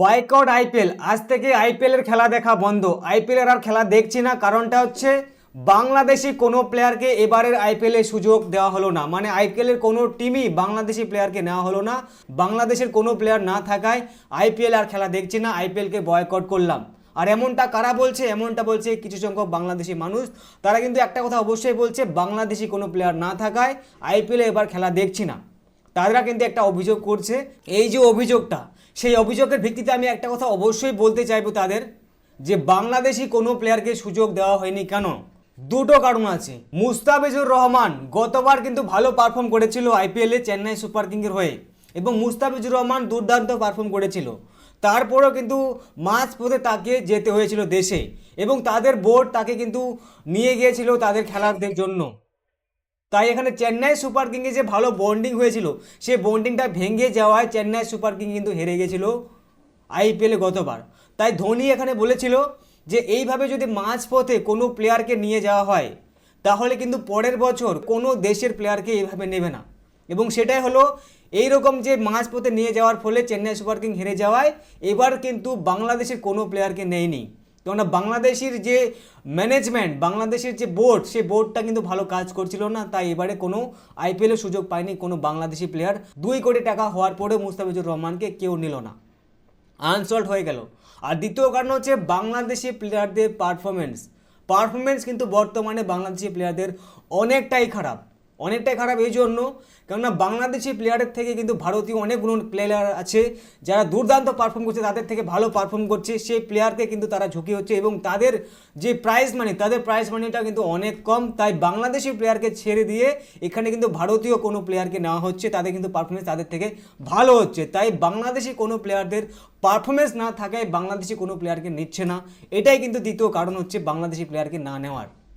Boycott IPL. আজ থেকে IPL এর খেলা দেখা বন্ধ। আইপিএল এর আর খেলা দেখছি না। কারণটা হচ্ছে বাংলাদেশি কোনো প্লেয়ারকে এবারের আইপিএল এ সুযোগ দেওয়া হলো না। মানে আইপিএল এর কোনো টিমই বাংলাদেশি প্লেয়ারকে নেওয়া হলো না। বাংলাদেশের কোনো প্লেয়ার না থাকায় আইপিএল আর খেলা দেখছি না, আইপিএলকে বয়কট করলাম। আর এমনটা কারা বলছে? এমনটা বলছে কিছু সংখ্যক বাংলাদেশি মানুষ। তারা কিন্তু একটা কথা অবশ্যই বলছে, বাংলাদেশি কোনো প্লেয়ার না থাকায় আইপিএল এবার খেলা দেখছি না। তারা কিন্তু একটা অভিযোগ করছে। এই যে অভিযোগটা, সেই অভিযোগের ভিত্তিতে আমি একটা কথা অবশ্যই বলতে চাইবো তাদের, যে বাংলাদেশি কোনো প্লেয়ারকে সুযোগ দেওয়া হয়নি কেন? দুটো কারণ আছে। মুস্তাফিজুর রহমান গতবার কিন্তু ভালো পারফর্ম করেছিল আইপিএলে চেন্নাই সুপার কিংয়ের হয়ে, এবং মুস্তাফিজুর রহমান দুর্দান্ত পারফর্ম করেছিল। তারপরেও কিন্তু মাঝপথে তাকে যেতে হয়েছিল দেশে, এবং তাদের বোর্ড তাকে কিন্তু নিয়ে গিয়েছিল তাদের খেলার জন্য। তাই এখানে চেন্নাই সুপার কিংয়ে যে ভালো বন্ডিং হয়েছিল, সেই বন্ডিংটা ভেঙে যাওয়ায় চেন্নাই সুপার কিং কিন্তু হেরে গেছিল আইপিএলে গতবার। তাই ধোনি এখানে বলেছিল যে এইভাবে যদি মাঝপথে কোনো প্লেয়ারকে নিয়ে যাওয়া হয়, তাহলে কিন্তু পরের বছর কোনো দেশের প্লেয়ারকে এইভাবে নেবে না। এবং সেটাই হলো, এইরকম যে মাঝপথে নিয়ে যাওয়ার ফলে চেন্নাই সুপার কিং হেরে যাওয়ায় এবার কিন্তু বাংলাদেশের কোনো প্লেয়ারকে নেয়নি। কেননা বাংলাদেশের যে ম্যানেজমেন্ট, বাংলাদেশের যে বোর্ড, সেই বোর্ডটা কিন্তু ভালো কাজ করছিল না। তাই এবারে কোনো আইপিএলে সুযোগ পায়নি কোনো বাংলাদেশি প্লেয়ার। 2 কোটি টাকা হওয়ার পরেও মুস্তাফিজুর রহমানকে কেউ নিল না, আনসল্ট হয়ে গেল। আর দ্বিতীয় কারণ হচ্ছে বাংলাদেশি প্লেয়ারদের পারফরমেন্স কিন্তু বর্তমানে বাংলাদেশি প্লেয়ারদের অনেকটাই খারাপ। এই জন্য, কেননা বাংলাদেশি প্লেয়ারের থেকে কিন্তু ভারতীয় অনেকগুলো প্লেয়ার আছে যারা দুর্দান্ত পারফর্ম করছে, তাদের থেকে ভালো পারফর্ম করছে, সেই প্লেয়ারকে কিন্তু তারা ঝুঁকি হচ্ছে, এবং তাদের যে প্রাইজ মানিটা কিন্তু অনেক কম। তাই বাংলাদেশি প্লেয়ারকে ছেড়ে দিয়ে এখানে কিন্তু ভারতীয় কোনো প্লেয়ারকে নেওয়া হচ্ছে, তাদের কিন্তু পারফরমেন্স তাদের থেকে ভালো হচ্ছে। তাই বাংলাদেশি কোনো প্লেয়ারদের পারফরমেন্স না থাকায় বাংলাদেশি কোনো প্লেয়ারকে নিচ্ছে না। এটাই কিন্তু দ্বিতীয় কারণ হচ্ছে বাংলাদেশি প্লেয়ারকে না নেওয়ার।